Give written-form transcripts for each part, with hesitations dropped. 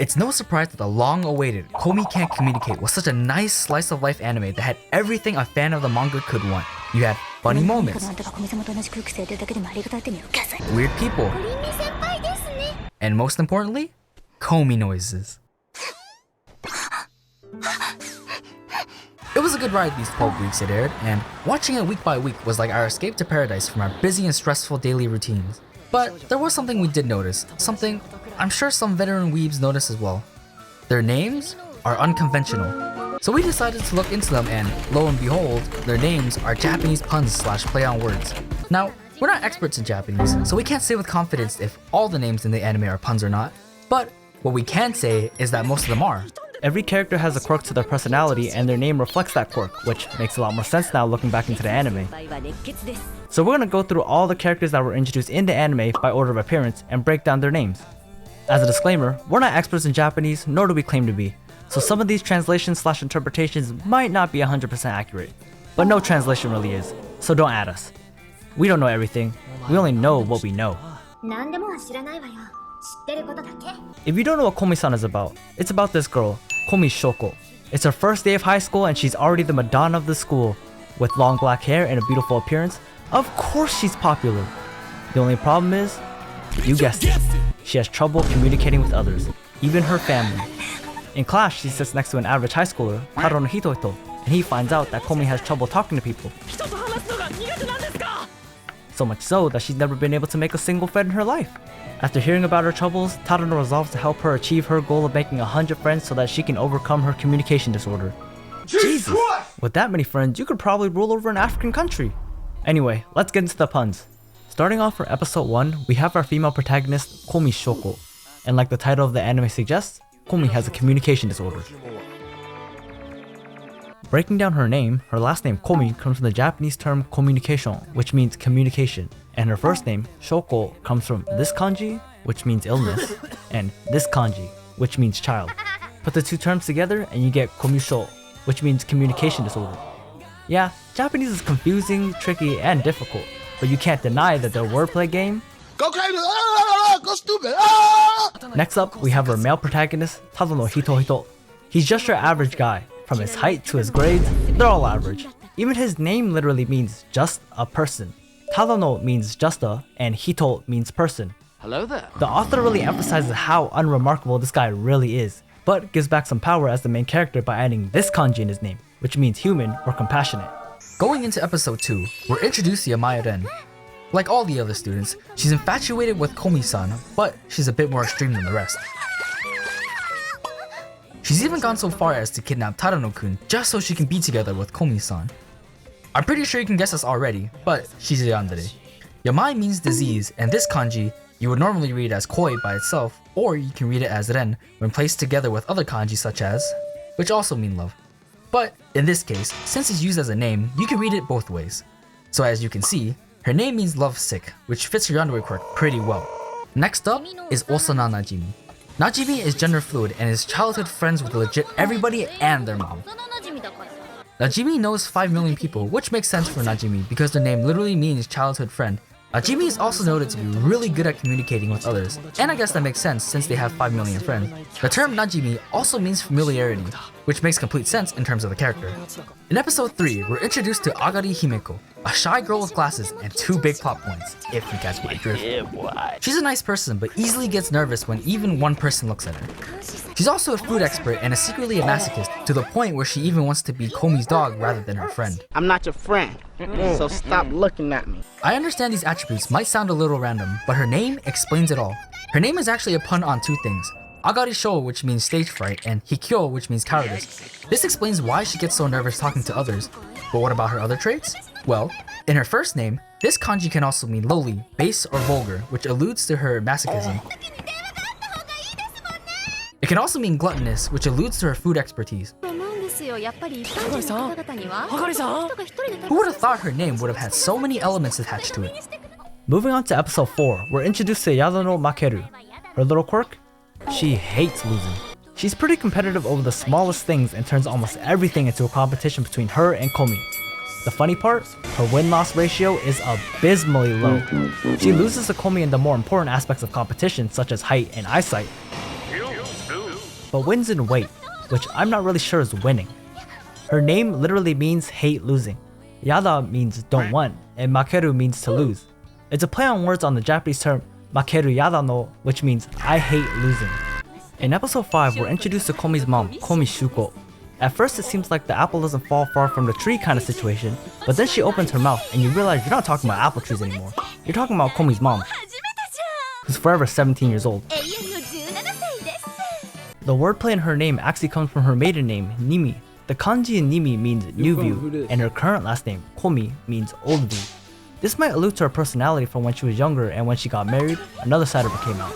It's no surprise that the long-awaited Komi Can't Communicate was such a nice slice-of-life anime that had everything a fan of the manga could want. You had funny moments, weird people, and most importantly, Komi noises. It was a good ride these 12 weeks it aired, and watching it week by week was like our escape to paradise from our busy and stressful daily routines. But there was something we did notice, something I'm sure some veteran weebs noticed as well. Their names are unconventional. So we decided to look into them, and lo and behold, their names are Japanese puns / play on words. Now, we're not experts in Japanese, so we can't say with confidence if all the names in the anime are puns or not, but what we can say is that most of them are. Every character has a quirk to their personality, and their name reflects that quirk, which makes a lot more sense now looking back into the anime. So we're gonna go through all the characters that were introduced in the anime by order of appearance and break down their names. As a disclaimer, we're not experts in Japanese, nor do we claim to be, so some of these translations / interpretations might not be 100% accurate. But no translation really is, so don't add us. We don't know everything, we only know what we know. If you don't know what Komi-san is about, it's about this girl, Komi Shouko. It's her first day of high school and she's already the Madonna of the school. With long black hair and a beautiful appearance, of course she's popular. The only problem is, you guessed it, she has trouble communicating with others, even her family. In class, she sits next to an average high schooler, Tadano Hito, and he finds out that Komi has trouble talking to people. So much so that she's never been able to make a single friend in her life. After hearing about her troubles, Tadano resolves to help her achieve her goal of making 100 friends so that she can overcome her communication disorder. Jesus! With that many friends, you could probably rule over an African country. Anyway, let's get into the puns. Starting off for episode 1, we have our female protagonist, Komi Shouko. And like the title of the anime suggests, Komi has a communication disorder. Breaking down her name, her last name Komi comes from the Japanese term communication, which means communication. And her first name, Shouko, comes from this kanji, which means illness, and this kanji, which means child. Put the two terms together and you get Komishuko, which means communication disorder. Yeah, Japanese is confusing, tricky, and difficult, but you can't deny that their wordplay game. Go crazy! Go stupid! Next up, we have our male protagonist, Tadano Hito. He's just your average guy. From his height to his grades, they're all average. Even his name literally means just a person. Tadano means just a, and Hito means person. Hello there. The author really emphasizes how unremarkable this guy really is, but gives back some power as the main character by adding this kanji in his name, which means human or compassionate. Going into episode 2, we're introduced to Yamaya-ren. Like all the other students, she's infatuated with Komi-san, but she's a bit more extreme than the rest. She's even gone so far as to kidnap Tadano-kun just so she can be together with Komi-san. I'm pretty sure you can guess this already, but she's a yandere. Yamai means disease, and this kanji, you would normally read as koi by itself, or you can read it as ren when placed together with other kanji such as, which also mean love. But in this case, since it's used as a name, you can read it both ways. So as you can see, her name means love sick, which fits her yandere quirk pretty well. Next up is Osana Najimi. Najimi is gender fluid and is childhood friends with legit everybody and their mom. Najimi knows 5 million people, which makes sense for Najimi because their name literally means childhood friend. Najimi is also noted to be really good at communicating with others, and I guess that makes sense since they have 5 million friends. The term Najimi also means familiarity, which makes complete sense in terms of the character. In episode 3, we're introduced to Arai Kamiko, a shy girl with glasses and 2 big plot points, if you catch my drift. She's a nice person, but easily gets nervous when even one person looks at her. She's also a food expert and is secretly a masochist, to the point where she even wants to be Komi's dog rather than her friend. I'm not your friend, so stop looking at me. I understand these attributes might sound a little random, but her name explains it all. Her name is actually a pun on 2 things. Agari Sho, which means stage fright, and Hikyo, which means cowardice. This explains why she gets so nervous talking to others. But what about her other traits? Well, in her first name, this kanji can also mean lowly, base, or vulgar, which alludes to her masochism. It can also mean gluttonous, which alludes to her food expertise. Who would have thought her name would have had so many elements attached to it? Moving on to episode 4, we're introduced to Yadano Makeru. Her little quirk? She hates losing. She's pretty competitive over the smallest things and turns almost everything into a competition between her and Komi. The funny part? Her win-loss ratio is abysmally low. She loses to Komi in the more important aspects of competition such as height and eyesight. but wins in weight, which I'm not really sure is winning. Her name literally means hate losing. Yada means don't want, and Makeru means to lose. It's a play on words on the Japanese term Makeru Yadano, which means I hate losing. In episode 5, we're introduced to Komi's mom, Komi Shouko. At first it seems like the apple doesn't fall far from the tree kind of situation, but then she opens her mouth and you realize you're not talking about apple trees anymore. You're talking about Komi's mom, who's forever 17 years old. The wordplay in her name actually comes from her maiden name, Nimi. The kanji in Nimi means new view, and her current last name, Komi, means old view. This might allude to her personality from when she was younger and when she got married, another side of her came out.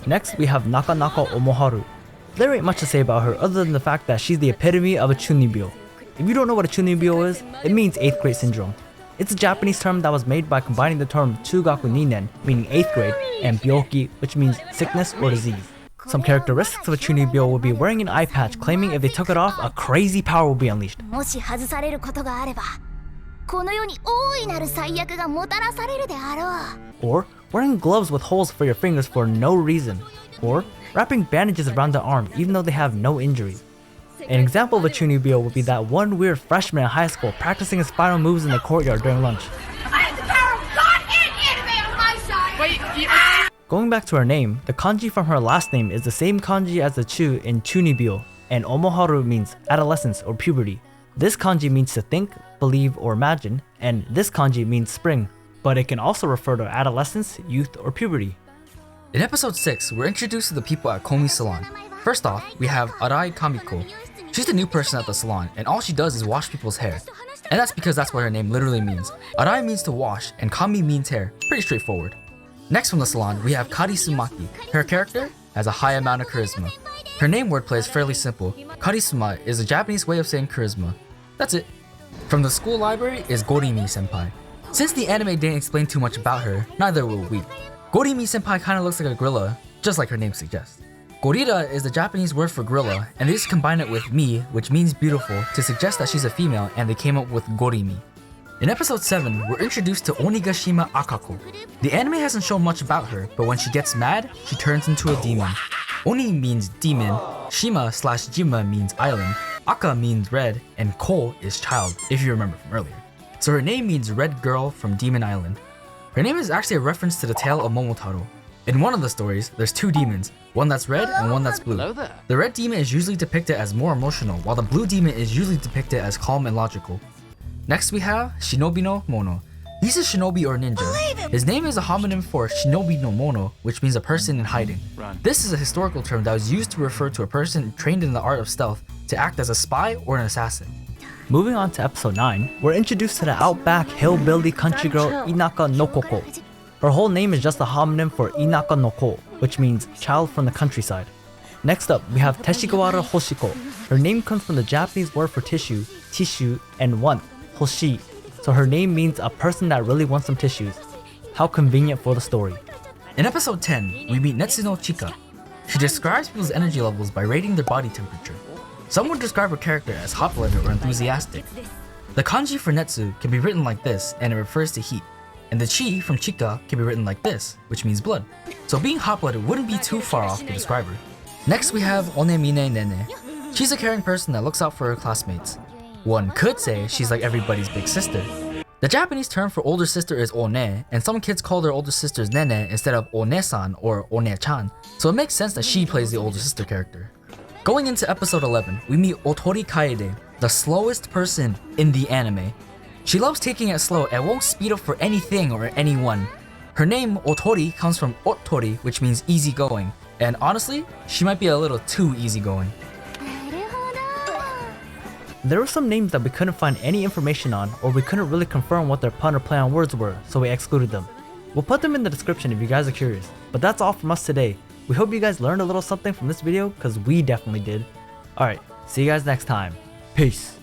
Next, we have Nakanaka Omoharu. There ain't much to say about her other than the fact that she's the epitome of a chunibyo. If you don't know what a chunibyo is, it means 8th grade syndrome. It's a Japanese term that was made by combining the term Chugaku Ninen, meaning 8th grade, and Byoki, which means sickness or disease. Some characteristics of a chunibyo would be wearing an eye patch, claiming if they took it off, a crazy power will be unleashed. Or wearing gloves with holes for your fingers for no reason. Or wrapping bandages around the arm even though they have no injuries. An example of a chunibyo would be that one weird freshman in high school practicing his final moves in the courtyard during lunch. Going back to her name, the kanji from her last name is the same kanji as the chu in chunibyo, and Omoharu means adolescence or puberty. This kanji means to think, believe, or imagine, and this kanji means spring, but it can also refer to adolescence, youth, or puberty. In episode 6, we're introduced to the people at Komi's salon. First off, we have Arai Kamiko. She's the new person at the salon, and all she does is wash people's hair. And that's because that's what her name literally means. Arai means to wash, and Kami means hair. Pretty straightforward. Next from the salon, we have Karisumaki. Her character has a high amount of charisma. Her name wordplay is fairly simple. Karisuma is a Japanese way of saying charisma. That's it. From the school library is Gorini Senpai. Since the anime didn't explain too much about her, neither will we. Gorini Senpai kinda looks like a gorilla, just like her name suggests. Gorilla is the Japanese word for gorilla, and they just combine it with mi, which means beautiful, to suggest that she's a female, and they came up with Gorimi. In episode 7, we're introduced to Onigashima Akako. The anime hasn't shown much about her, but when she gets mad, she turns into a demon. Oni means demon, Shima/Jima means island, Aka means red, and Ko is child, if you remember from earlier. So her name means red girl from Demon Island. Her name is actually a reference to the tale of Momotaro. In one of the stories, there's two demons, one that's red and one that's blue. The red demon is usually depicted as more emotional, while the blue demon is usually depicted as calm and logical. Next we have Shinobino Mono. He's a shinobi or ninja. His name is a homonym for Shinobino Mono, which means a person in hiding. This is a historical term that was used to refer to a person trained in the art of stealth to act as a spy or an assassin. Moving on to episode 9, we're introduced to the outback hillbilly country girl Inaka Nokoko. Her whole name is just a homonym for Inaka Nokoko, which means child from the countryside. Next up, we have Teshikawa Hoshi. Her name comes from the Japanese word for tissue, and want, Hoshi. So her name means a person that really wants some tissues. How convenient for the story. In episode 10, we meet Netsuno Chika. She describes people's energy levels by rating their body temperature. Some would describe her character as hot-blooded or enthusiastic. The kanji for Netsu can be written like this, and it refers to heat. And the chi from Chika can be written like this, which means blood. So being hot-blooded wouldn't be too far off to describe her. Next we have Onemine Nene. She's a caring person that looks out for her classmates. One could say she's like everybody's big sister. The Japanese term for older sister is one, and some kids call their older sisters nene instead of one-san or one-chan, so it makes sense that she plays the older sister character. Going into episode 11, we meet Otori Kaede, the slowest person in the anime. She loves taking it slow and won't speed up for anything or anyone. Her name, Otori, comes from Otori, which means easygoing, and honestly, she might be a little too easygoing. There were some names that we couldn't find any information on, or we couldn't really confirm what their pun or play on words were, so we excluded them. We'll put them in the description if you guys are curious. But that's all from us today. We hope you guys learned a little something from this video, because we definitely did. Alright, see you guys next time. Peace.